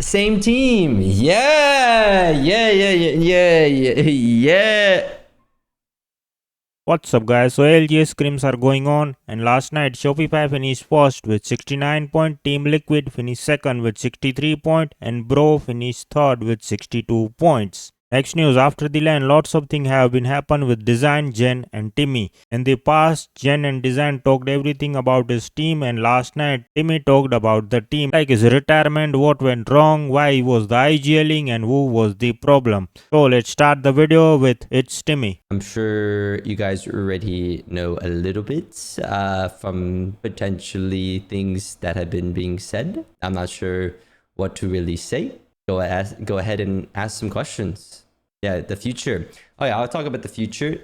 Same team. Yeah. What's up guys, so ALGS scrims are going on, and last night Shopify finished first with 69 point, Team Liquid finished second with 63 point, and Bro finished third with 62 points. Next news, after the LAN, lots of things have been happened with Design, Jen and Timmy. In the past, Jen and Design talked everything about his team, and last night Timmy talked about the team, like his retirement, what went wrong, why he was the IGLing and who was the problem. So let's start the video with iiTzTimmy. I'm sure you guys already know a little bit from potentially things that have been being said. I'm not sure what to really say. Go ahead and ask some questions. Yeah, the future. Oh yeah, I'll talk about the future.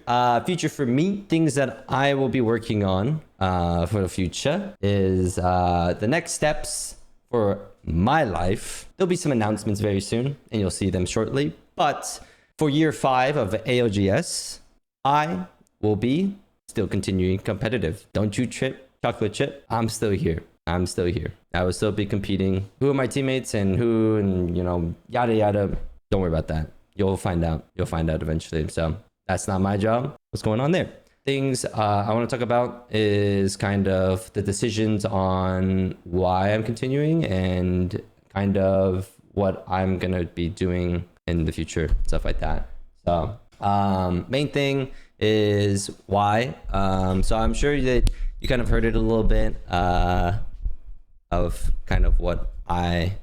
Future for me, things that I will be working on for the future is the next steps for my life. There'll be some announcements very soon, and you'll see them shortly. But for year 5 of ALGS, I will be still continuing competitive. Don't you trip, chocolate chip. I'm still here. I will still be competing. Who are my teammates and who, and you know, yada yada. Don't worry about that. You'll find out. You'll find out eventually. So that's not my job. What's going on there? Things I want to talk about is kind of the decisions on why I'm continuing and kind of what I'm gonna be doing in the future, stuff like that. So main thing is why. So I'm sure that you kind of heard it a little bit of kind of what I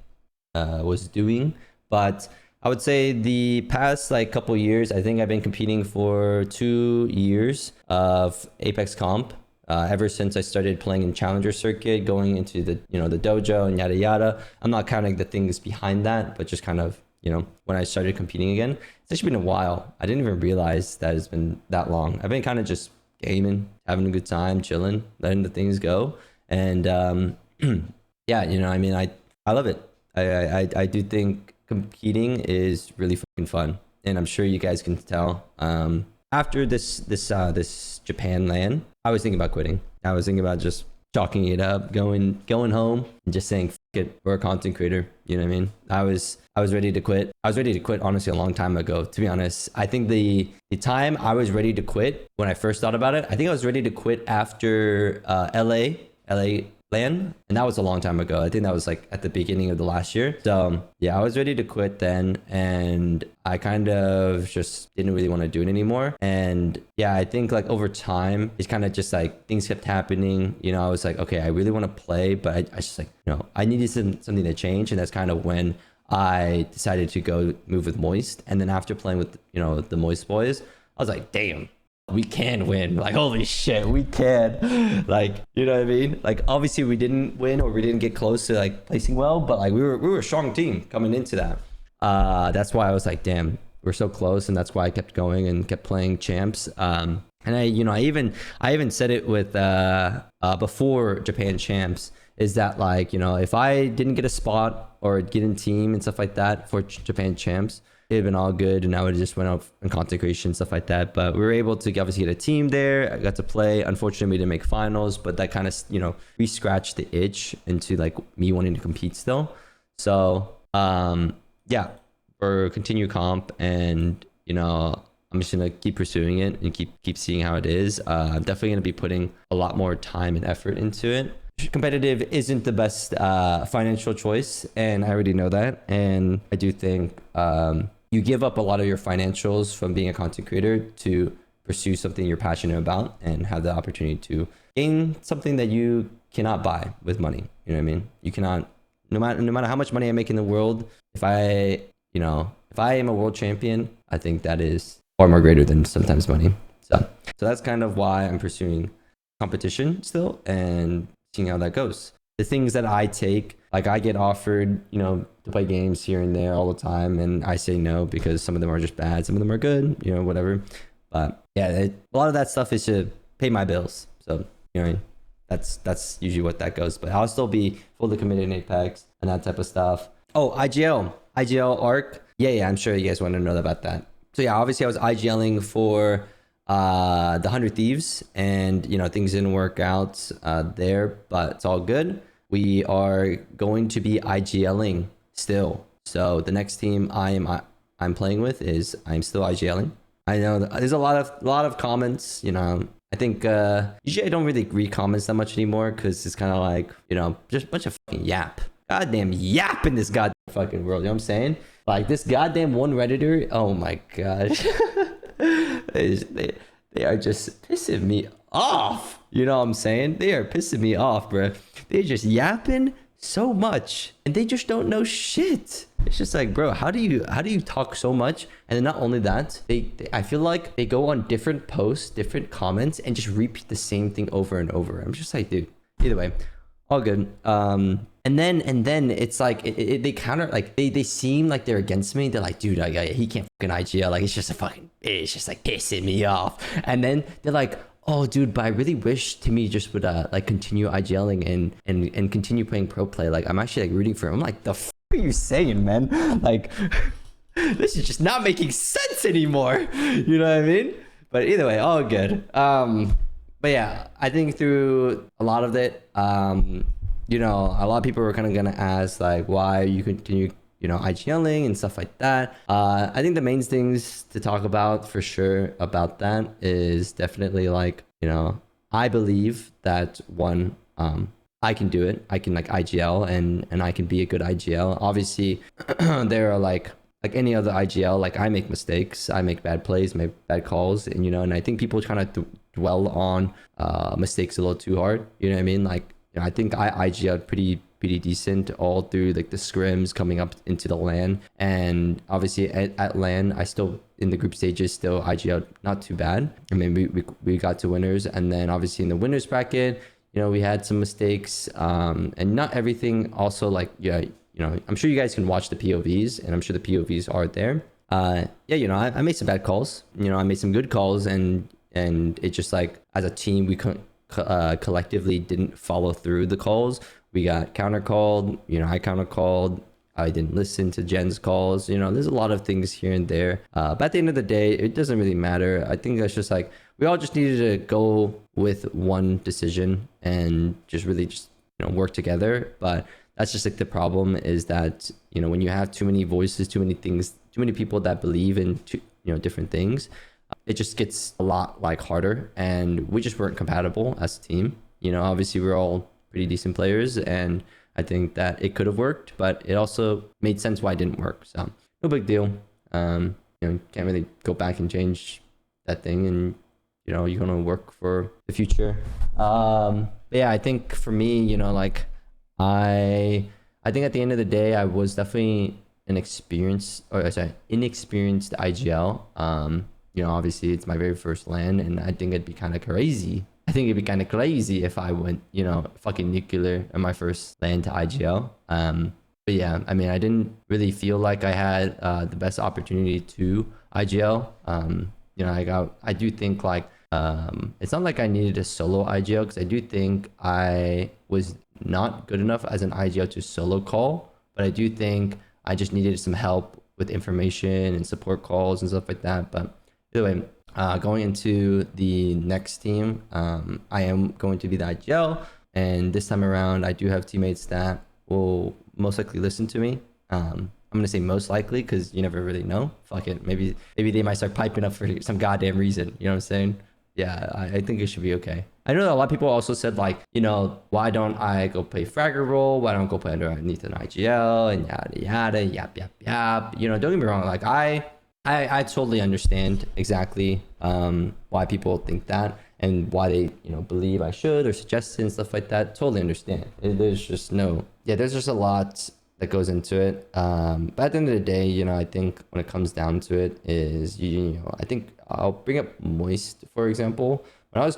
was doing, but I would say the past like couple years, I think I've been competing for 2 years of Apex comp. Ever since I started playing in Challenger circuit, going into the the dojo and yada yada. I'm not counting the things behind that, but just kind of when I started competing again. It's actually been a while. I didn't even realize that it's been that long. I've been kind of just gaming, having a good time, chilling, letting the things go, and yeah, I mean, I love it. I do think competing is really fucking fun, and I'm sure you guys can tell. After this Japan LAN, I was thinking about quitting. I was thinking about just chalking it up, going home, and just saying, "Fuck it, we're a content creator." You know what I mean? I was ready to quit. I was ready to quit honestly a long time ago. To be honest, I think the time I was ready to quit when I first thought about it, I think I was ready to quit after LA LAN, and that was a long time ago. I think that was like at the beginning of the last year. So yeah, I was ready to quit then, and I kind of just didn't really want to do it anymore. And yeah, I think like over time, it's kind of just like things kept happening. I was like, okay, I really want to play, but I just like I needed something to change, and that's kind of when I decided to go move with Moist. And then after playing with the Moist boys, I was like, damn, we can win. Like, holy shit, we can. Like, you know what I mean? Like, obviously we didn't win, or we didn't get close to like placing well, but like we were a strong team coming into that. That's why I was like, damn, we're so close, and that's why I kept going and kept playing champs. And I even said it with before Japan champs, is that like if I didn't get a spot or get in team and stuff like that for Japan champs, it'd been all good, and I would have just went off in content creation, stuff like that. But we were able to obviously get a team there. I got to play. Unfortunately, we didn't make finals, but that kind of re-scratched the itch into like me wanting to compete still. So yeah, for continue comp, and I'm just gonna keep pursuing it and keep seeing how it is. I'm definitely gonna be putting a lot more time and effort into it. Competitive isn't the best financial choice, and I already know that. And I do think you give up a lot of your financials from being a content creator to pursue something you're passionate about and have the opportunity to gain something that you cannot buy with money. You know what I mean? You cannot, no matter how much money I make in the world, if I am a world champion, I think that is far more greater than sometimes money. So that's kind of why I'm pursuing competition still and seeing how that goes. The things that I take, like I get offered, to play games here and there all the time, and I say no because some of them are just bad, some of them are good, whatever. But yeah, a lot of that stuff is to pay my bills. So that's usually what that goes. But I'll still be fully committed in Apex and that type of stuff. Oh, IGL ARC. Yeah, I'm sure you guys want to know about that. So yeah, obviously I was IGLing for the 100 Thieves, and things didn't work out there, but it's all good. We are going to be IGLing still So the next team I'm playing with is I'm still IGLing. I know there's a lot of comments. You know, I think usually I don't really read comments that much anymore because it's kind of like, you know, just a bunch of fucking yap. Goddamn yap in this goddamn fucking world. You know what I'm saying? Like this goddamn one Redditor. Oh my gosh. They are just pissing me off. You know what I'm saying? They are pissing me off, bro. They're just yapping so much and they just don't know shit. It's just like, bro, how do you talk so much? And then not only that, they I feel like they go on different posts, different comments, and just repeat the same thing over and over. I'm just like, dude, either way, all good. And then it's like they counter, like they seem like they're against me. They're like, dude, he can't fucking IGL. Like it's just like pissing me off. And then they're like, oh, dude, but I really wish Timmy just would like continue IGLing and continue playing pro play. Like I'm actually like rooting for him. I'm like, the fuck are you saying, man? Like this is just not making sense anymore. You know what I mean? But either way, all good. But yeah, I think through a lot of it, you know, a lot of people were kind of gonna ask like, why you continue, you know, IGLing and stuff like that. I think the main things to talk about for sure about that is definitely like, you know, I believe that one, I can do it. I can like IGL and I can be a good IGL. Obviously, there are like any other IGL, like I make mistakes, I make bad plays, make bad calls, and you know, and I think people kind of dwell on mistakes a little too hard. You know what I mean? Like, you know, I think I IGL pretty decent all through like the scrims coming up into the LAN, and obviously at LAN I still in the group stages still IGL not too bad. I mean we got to winners, and then obviously in the winners bracket, you know, we had some mistakes, and not everything also like, yeah, you know, I'm sure you guys can watch the POVs and I'm sure the POVs are there. Yeah, you know, I made some bad calls, you know, I made some good calls, and it just like as a team we collectively didn't follow through the calls. We got counter called, you know, I counter called, I didn't listen to Jen's calls, you know, there's a lot of things here and there, but at the end of the day it doesn't really matter. I think that's just like we all just needed to go with one decision and just really just, you know, work together. But that's just like the problem is that, you know, when you have too many voices, too many things, too many people that believe in you know, different things, it just gets a lot like harder, and we just weren't compatible as a team. You know, obviously we're all pretty decent players, and I think that it could have worked, but it also made sense why it didn't work. So no big deal. You know, can't really go back and change that thing, and you know, you're gonna work for the future. Yeah, I think for me, you know, like I think at the end of the day, I was definitely inexperienced IGL. You know, obviously it's my very first LAN, and I think it'd be kind of crazy. I think it'd be kind of crazy if I went, you know, fucking nuclear in my first LAN to IGL. But yeah, I mean, I didn't really feel like I had the best opportunity to IGL. You know, I do think like, it's not like I needed a solo IGL, because I do think I was not good enough as an IGL to solo call, but I do think I just needed some help with information and support calls and stuff like that. But either way, going into the next team, I am going to be the IGL, and this time around I do have teammates that will most likely listen to me. I'm gonna say most likely because you never really know. Fuck it, maybe they might start piping up for some goddamn reason. You know what I'm saying? Yeah, I think it should be okay. I know that a lot of people also said like, you know, why don't I go play Fragger role? Why don't I go play underneath an IGL and yada yada yap. You know, don't get me wrong. Like I totally understand exactly why people think that and why they, you know, believe I should or suggest it and stuff like that. Totally understand. There's just a lot that goes into it. But at the end of the day, you know, I think when it comes down to it is, you know, I think I'll bring up Moist, for example. When I was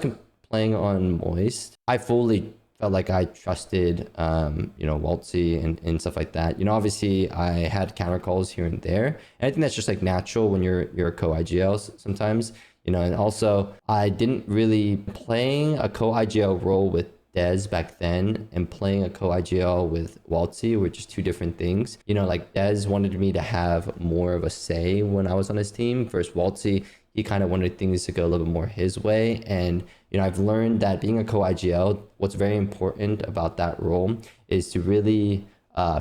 playing on Moist, I fully felt like I trusted, you know, Waltzy and stuff like that. You know, obviously I had counter calls here and there. And I think that's just like natural when you're a co-IGL sometimes, you know, and also I didn't really playing a co-IGL role with Dez back then and playing a co-IGL with Waltzy were just two different things. You know, like Dez wanted me to have more of a say when I was on his team versus Waltzy. He kind of wanted things to go a little bit more his way. And, you know, I've learned that being a co-IGL, what's very important about that role is to really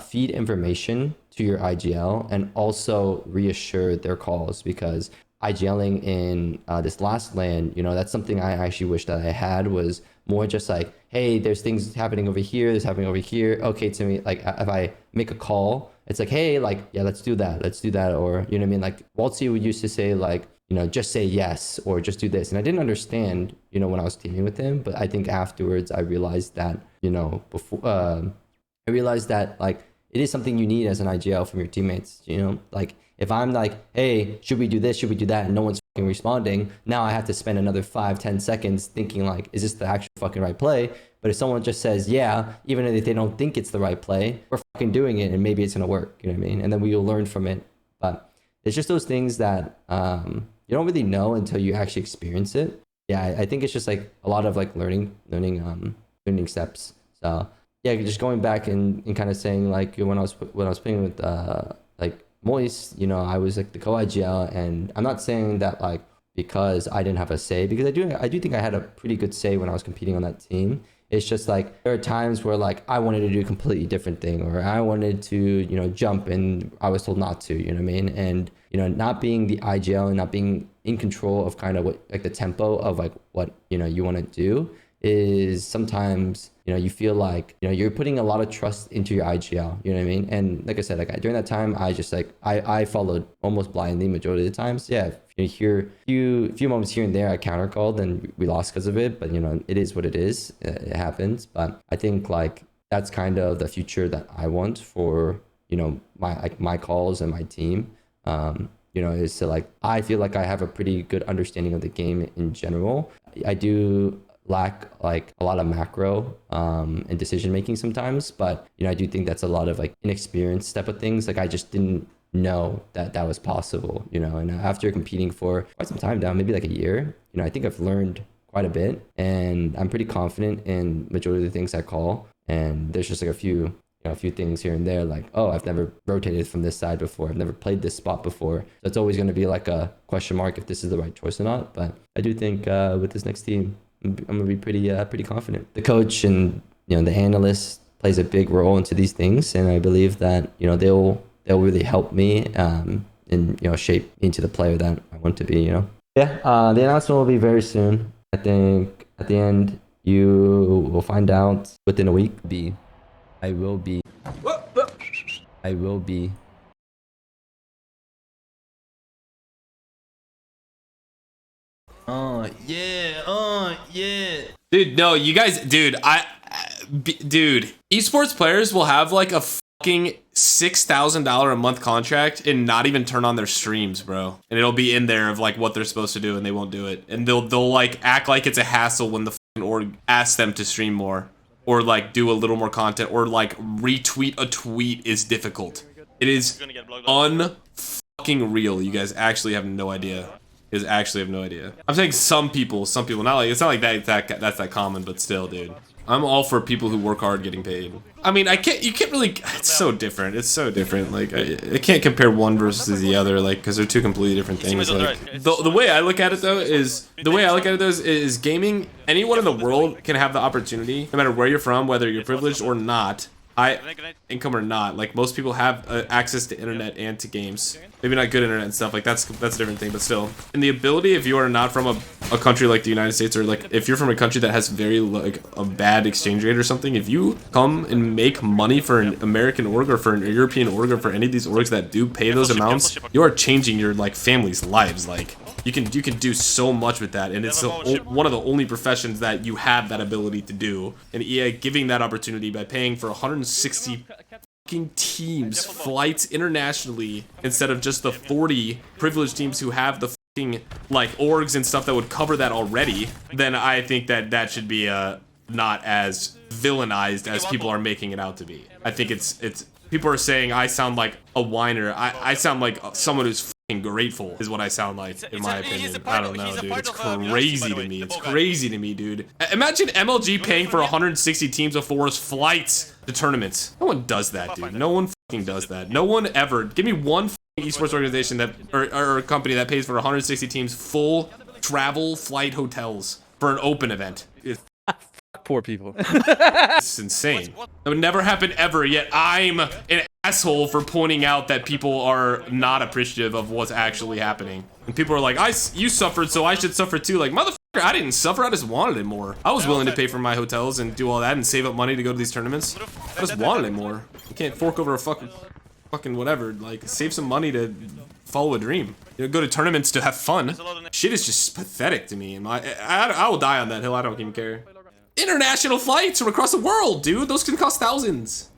feed information to your IGL and also reassure their calls, because IGLing in this last LAN, you know, that's something I actually wish that I had, was more just like, hey, there's things happening over here, there's happening over here. Okay, to me, like if I make a call, it's like, hey, like, yeah, let's do that. Or, you know what I mean? Like Waltzy would used to say like, you know, just say yes, or just do this. And I didn't understand, you know, when I was teaming with him, but I think afterwards I realized that, you know, before, I realized that like, it is something you need as an IGL from your teammates, you know, like if I'm like, hey, should we do this? Should we do that? And no one's fucking responding. Now I have to spend another 5-10 seconds thinking like, is this the actual fucking right play? But if someone just says, yeah, even if they don't think it's the right play, we're fucking doing it and maybe it's going to work. You know what I mean? And then we will learn from it. But it's just those things that you don't really know until you actually experience it. Yeah, I think it's just like a lot of like learning steps. So yeah, just going back and kind of saying like when I was playing with like Moist, you know, I was like the co-IGL, and I'm not saying that like because I didn't have a say, because I do think I had a pretty good say when I was competing on that team. It's just like there are times where like I wanted to do a completely different thing, or I wanted to, you know, jump and I was told not to, you know what I mean? And, you know, not being the IGL and not being in control of kind of what like the tempo of like what, you know, you want to do is sometimes, you know, you feel like, you know, you're putting a lot of trust into your IGL, you know what I mean? And like I said, like during that time, I just like, I followed almost blindly majority of the times. Yeah, you hear few moments here and there I counter called and we lost because of it, but you know, it is what it is. It happens. But I think like that's kind of the future that I want for, you know, my calls and my team. You know, is to like, I feel like I have a pretty good understanding of the game in general. I do lack like a lot of macro and decision making sometimes, but you know, I do think that's a lot of like inexperienced type of things. Like I just didn't know that that was possible, you know. And after competing for quite some time now, maybe like a year, you know, I think I've learned quite a bit, and I'm pretty confident in majority of the things I call. And there's just like a few things here and there, like, oh, I've never rotated from this side before, I've never played this spot before, so it's always going to be like a question mark if this is the right choice or not. But I do think with this next team, I'm gonna be pretty confident. The coach and, you know, the analyst plays a big role into these things, and I believe that, you know, they'll really help me and, you know, shape into the player that I want to be. You know. Yeah. The announcement will be very soon. I think at the end you will find out within a week. I will be. Yeah. Dude, no, you guys, dude, dude, esports players will have like a fucking $6,000 a month contract and not even turn on their streams, bro. And it'll be in there of like what they're supposed to do, and they won't do it. And they'll like act like it's a hassle when the fucking org asks them to stream more, or like do a little more content, or like retweet a tweet is difficult. It is unfucking real. You guys actually have no idea. I'm saying some people, not like, it's not like that's that common, but still, dude. I'm all for people who work hard getting paid. I mean, you can't really, it's so different. Like, I can't compare one versus the other, like, because they're two completely different things. Like, the way I look at it though is gaming, anyone in the world can have the opportunity, no matter where you're from, whether you're privileged or not, income or not. Like, most people have access to internet and to games. Maybe not good internet and stuff, like that's a different thing, but still. And the ability, if you are not from a country like the United States, or like if you're from a country that has very like a bad exchange rate or something, if you come and make money for an American org or for an European org or for any of these orgs that do pay those amounts, you are changing your like family's lives. Like, you can do so much with that, and it's one of the only professions that you have that ability to do. And EA giving that opportunity by paying for 160 teams flights internationally instead of just the 40 privileged teams who have the fucking like orgs and stuff that would cover that already, then I think that should be not as villainized as people are making it out to be. I think it's people are saying I sound like a whiner. I sound like someone who's fucking grateful is what I sound like, in my opinion. I don't know, dude. It's crazy to me. It's crazy to me, dude. Imagine MLG paying for 160 teams of fours flights to tournaments. No one does that, dude. No one fucking does that. No one ever. Give me one esports organization that or company that pays for 160 teams full travel flight hotels for an open event. poor people. It's insane. It would never happen ever, yet I'm an asshole for pointing out that people are not appreciative of what's actually happening. And people are like, you suffered, so I should suffer too. Like, motherfucker, I didn't suffer, I just wanted it more. I was willing to pay for my hotels and do all that and save up money to go to these tournaments. I just wanted it more. You can't fork over a fucking whatever. Like, save some money to follow a dream. You know, go to tournaments to have fun. Shit is just pathetic to me. And I will die on that hill. I don't even care. International flights from across the world, dude. Those can cost thousands.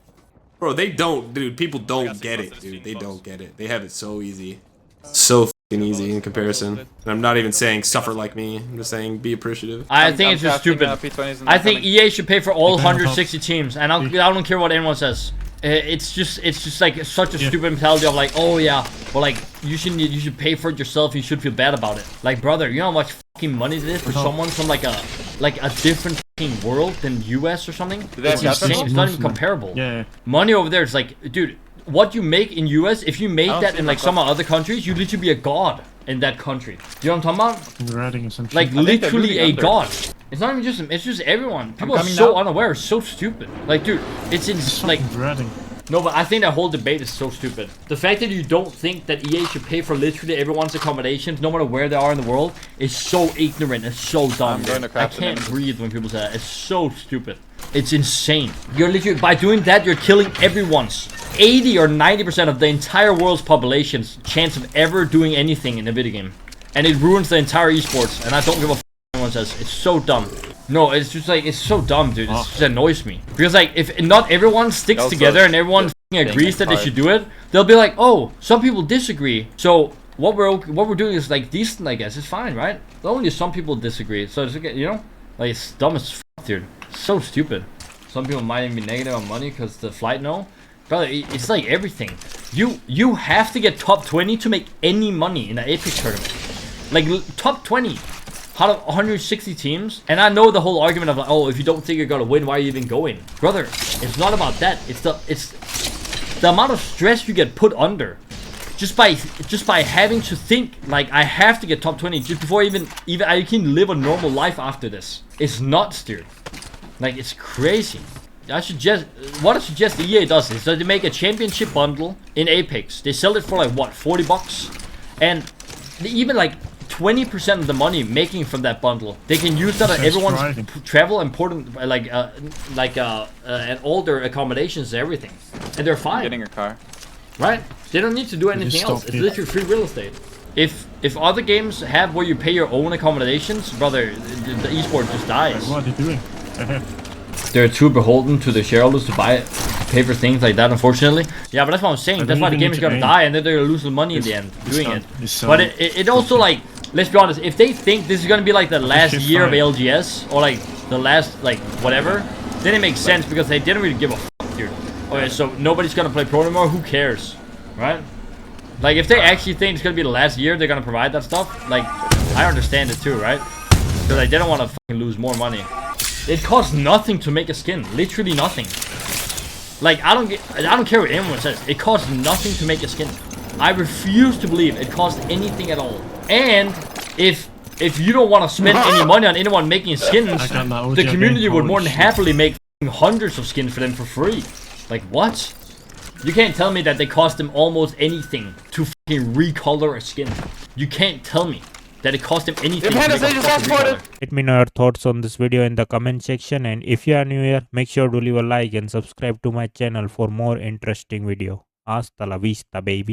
Bro, they don't, dude. People don't get it, dude. They don't get it. They have it so easy. So fucking easy in comparison. And I'm not even saying suffer like me. I'm just saying be appreciative. I think it's just stupid. I think EA should pay for all 160 teams, and I don't care what anyone says. It's just like such a stupid mentality of like, oh yeah, well like you should pay for it yourself. You should feel bad about it. Like, brother, you know how much fucking money it is for someone from like a different fucking world than US or something? It's insane. It's not even comparable. Yeah. Money over there is like, dude, what you make in US, if you made that in like some other countries, you'd literally be a god in that country. You know what I'm talking about? Like literally a god. It's not even just him, it's just everyone. People are so unaware, so stupid. Like, dude, it's like no, but I think that whole debate is so stupid. The fact that you don't think that EA should pay for literally everyone's accommodations, no matter where they are in the world, is so ignorant and so dumb. I can't breathe when people say that. It's so stupid. It's insane. You're literally, by doing that, you're killing everyone's 80 or 90% of the entire world's population's chance of ever doing anything in a video game. And it ruins the entire esports, and I don't give a f anyone says. It's so dumb. No, it's just like, it's so dumb, dude. It just annoys me. Because like, if not everyone sticks together and everyone agrees that they should do it, they'll be like, oh, some people disagree. So what we're doing is like decent, I guess. It's fine, right? Only some people disagree. So it's okay, you know? Like, it's dumb as f, dude. So stupid. Some people might even be negative on money because the flight, no. Brother, it's like everything. You have to get top 20 to make any money in an Apex tournament. Like, top 20 out of 160 teams. And I know the whole argument of like, oh, if you don't think you're gonna win, why are you even going? Brother, it's not about that. It's the amount of stress you get put under just by having to think like I have to get top 20 just before even I can live a normal life after this. It's nuts, dude. Like, it's crazy. What I suggest the EA does is that they make a championship bundle in Apex. They sell it for like what, $40, and they even like 20% of the money making from that bundle, they can use that on everyone's travel, important and all their accommodations and everything, and they're fine. Getting your car, right? They don't need to do anything else. It's literally free real estate. If other games have where you pay your own accommodations, brother, the esport just dies. What are they doing? They're too beholden to the shareholders to pay for things like that, unfortunately. Yeah, but that's what I'm saying. That's why the game is gonna die, and then they're gonna lose the money in the end doing it. But it also, like, let's be honest, if they think this is gonna be like the last year of ALGS, or like the last, like, whatever, then it makes sense because they didn't really give a fuck, dude. Okay, so nobody's gonna play pro anymore, who cares? Right? Like, if they actually think it's gonna be the last year they're gonna provide that stuff, like, I understand it too, right? Because like, they don't wanna fucking lose more money. It costs nothing to make a skin, literally nothing. Like, I don't care what anyone says. It costs nothing to make a skin. I refuse to believe it costs anything at all. And if you don't want to spend any money on anyone making skins, the community would more than happily make hundreds of skins for them for free. Like, what? You can't tell me that they cost them almost anything to fucking recolor a skin. You can't tell me that it cost them anything to make a fucking recolor. Let me know your thoughts on this video in the comment section, and if you are new here, make sure to leave a like and subscribe to my channel for more interesting video. Hasta la vista, baby.